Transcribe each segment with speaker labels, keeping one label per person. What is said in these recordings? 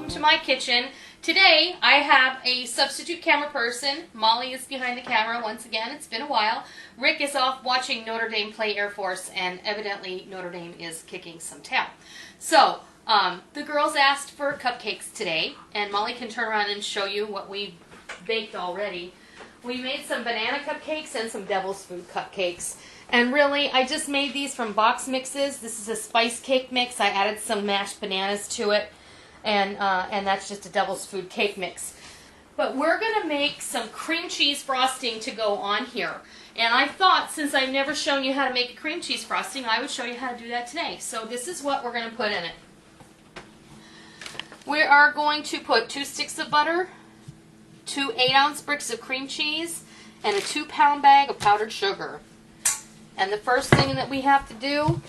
Speaker 1: to my kitchen. Today I have a substitute camera person. Molly is behind the camera once again. It's been a while. Rick is off watching Notre Dame play Air Force, and evidently Notre Dame is kicking some tail. So the girls asked for cupcakes today, and Molly can turn around and show you what we baked already. We made some banana cupcakes and some devil's food cupcakes. And really, I just made these from box mixes. This is a spice cake mix. I added some mashed bananas to it. And that's just a devil's food cake mix. But we're going to make some cream cheese frosting to go on here. And I thought, since I've never shown you how to make a cream cheese frosting, I would show you how to do that today. So this is what we're going to put in it. We are going to put 2 sticks of butter, 2 8-ounce bricks of cream cheese, and a 2-pound bag of powdered sugar. And the first thing that we have to do,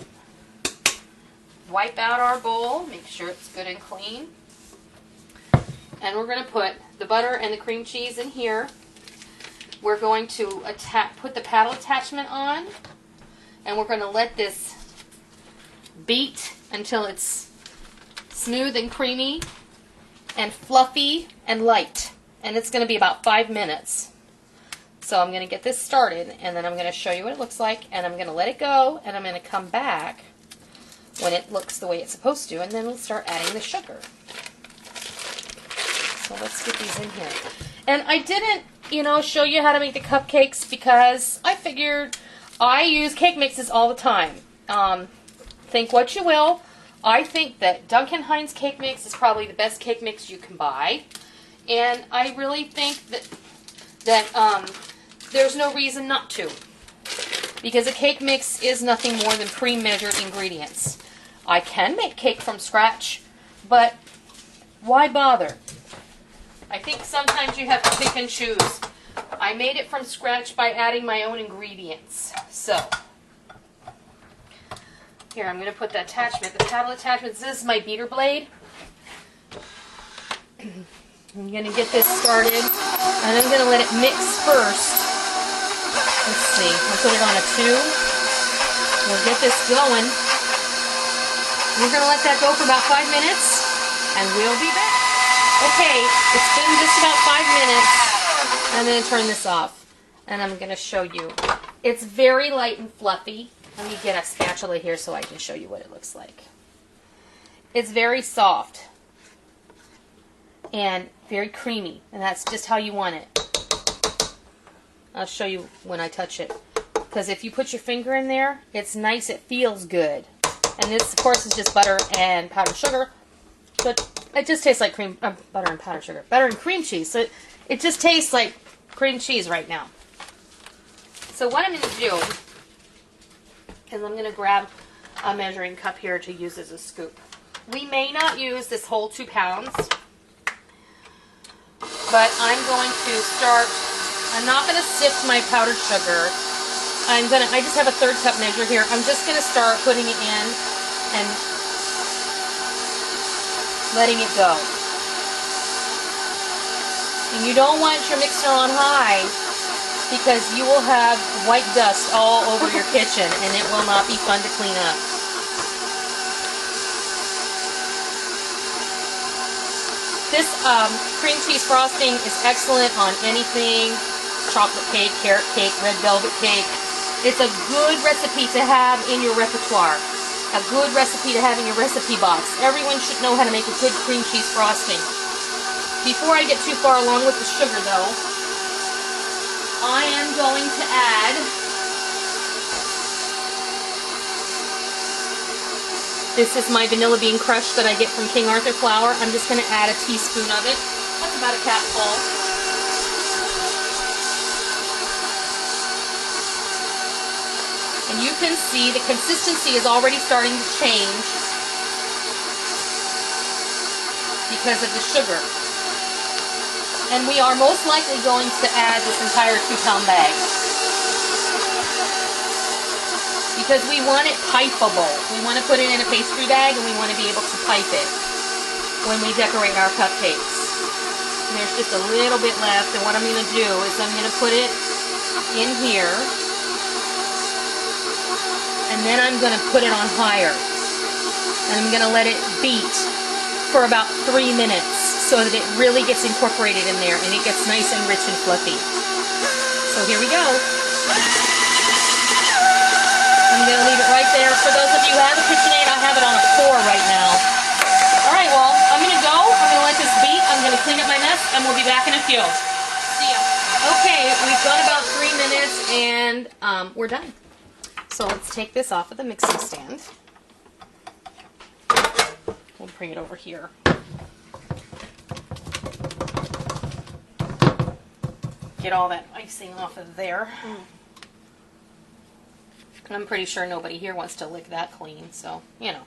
Speaker 1: wipe out our bowl, make sure it's good and clean. And we're going to put the butter and the cream cheese in here. We're going to put the paddle attachment on, and we're going to let this beat until it's smooth and creamy and fluffy and light. And it's going to be about 5 minutes. So I'm going to get this started, and then I'm going to show you what it looks like, and I'm going to let it go, and I'm going to come back when it looks the way it's supposed to, and then we'll start adding the sugar. So let's get these in here. And I didn't, show you how to make the cupcakes because I figured I use cake mixes all the time. Think what you will. I think that Duncan Hines cake mix is probably the best cake mix you can buy. And I really think that there's no reason not to. Because a cake mix is nothing more than pre-measured ingredients. I can make cake from scratch, but why bother? I think sometimes you have to pick and choose. I made it from scratch by adding my own ingredients. So, here, I'm going to put the attachment, the paddle attachment. This is my beater blade. I'm going to get this started, and I'm going to let it mix first. Let's see, I'll put it on a 2. We'll get this going. We're going to let that go for about 5 minutes, and we'll be back. Okay, it's been just about 5 minutes. I'm going to turn this off, and I'm going to show you. It's very light and fluffy. Let me get a spatula here so I can show you what it looks like. It's very soft and very creamy, and that's just how you want it. I'll show you when I touch it, because if you put your finger in there, it's nice, it feels good. And this, of course, is just butter and powdered sugar, but it just tastes like butter and powdered sugar, butter and cream cheese. So it just tastes like cream cheese right now. So what I'm going to do is I'm going to grab a measuring cup here to use as a scoop. We may not use this whole 2 pounds, but I'm going to start. I'm not going to sift my powdered sugar. I just have a 1/3 cup measure here. I'm just going to start putting it in and letting it go. And you don't want your mixer on high because you will have white dust all over your kitchen and it will not be fun to clean up. This cream cheese frosting is excellent on anything. Chocolate cake, carrot cake, red velvet cake. It's a good recipe to have in your repertoire. A good recipe to have in your recipe box. Everyone should know how to make a good cream cheese frosting. Before I get too far along with the sugar though, I am going to add this is my vanilla bean crush that I get from King Arthur flour. I'm just going to add a teaspoon of it. That's about a capful. And you can see the consistency is already starting to change because of the sugar. And we are most likely going to add this entire 2-pound bag because we want it pipeable. We want to put it in a pastry bag and we want to be able to pipe it when we decorate our cupcakes. And there's just a little bit left, and what I'm going to do is I'm going to put it in here. And then I'm going to put it on higher. And I'm going to let it beat for about 3 minutes so that it really gets incorporated in there and it gets nice and rich and fluffy. So here we go. I'm going to leave it right there. For those of you who have a KitchenAid, I have it on a 4 right now. All right, well, I'm going to go. I'm going to let this beat. I'm going to clean up my mess, and we'll be back in a few. See ya. Okay, we've gone about 3 minutes, and we're done. So let's take this off of the mixing stand. We'll bring it over here. Get all that icing off of there. And I'm pretty sure nobody here wants to lick that clean, so, you know.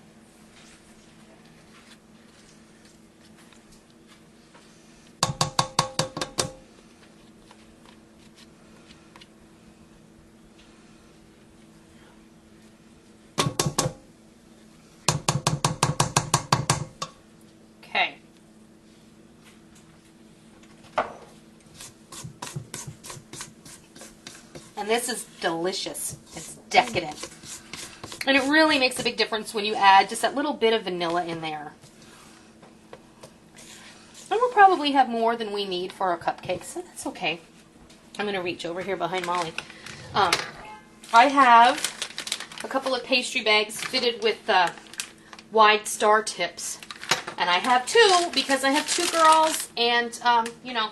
Speaker 1: Okay. And this is delicious. It's decadent. And it really makes a big difference when you add just that little bit of vanilla in there. And we'll probably have more than we need for our cupcakes, so that's okay. I'm going to reach over here behind Molly. I have a couple of pastry bags fitted with wide star tips. And I have 2 because I have 2 girls and, you know,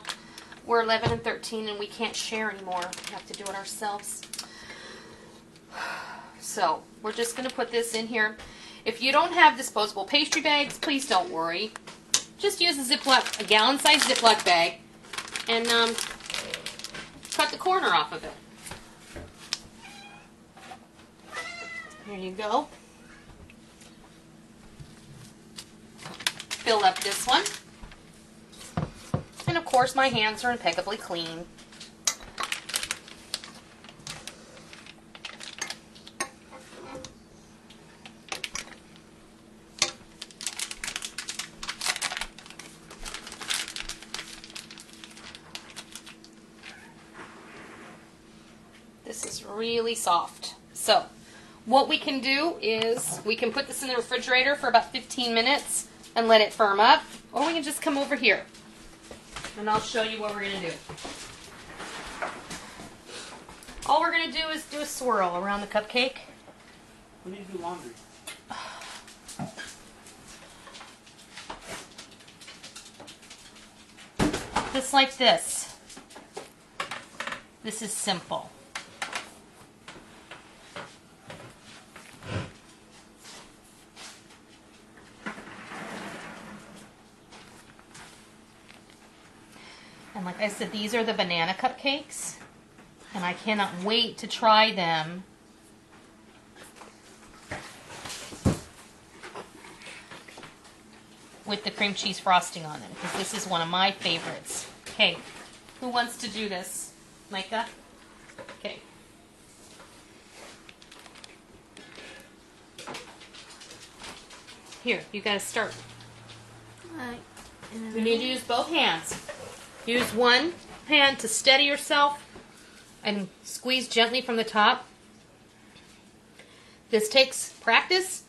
Speaker 1: we're 11 and 13 and we can't share anymore. We have to do it ourselves. So we're just going to put this in here. If you don't have disposable pastry bags, please don't worry. Just use a gallon-sized Ziploc bag and cut the corner off of it. Here you go. Fill up this one. And of course my hands are impeccably clean. This is really soft. So what we can do is we can put this in the refrigerator for about 15 minutes and let it firm up, or we can just come over here and I'll show you what we're going to do. All we're going to do is do a swirl around the cupcake.
Speaker 2: We need to do laundry.
Speaker 1: Just like this. This is simple. And like I said, these are the banana cupcakes, and I cannot wait to try them. With the cream cheese frosting on them, because this is one of my favorites. Okay, who wants to do this? Micah? Okay. Here, you gotta start.
Speaker 3: Alright.
Speaker 1: You need to use both hands. Use one hand to steady yourself and squeeze gently from the top. This takes practice,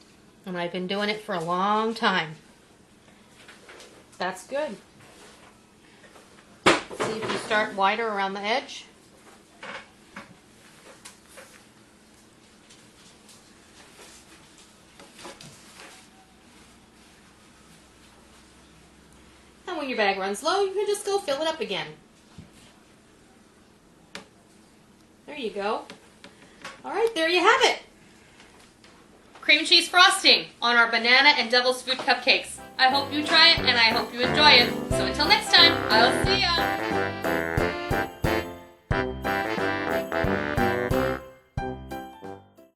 Speaker 1: and I've been doing it for a long time. That's good. See if you start wider around the edge. And when your bag runs low, you can just go fill it up again. There you go. All right, there you have it. Cream cheese frosting on our banana and devil's food cupcakes. I hope you try it and I hope you enjoy it. So until next time, I'll see ya.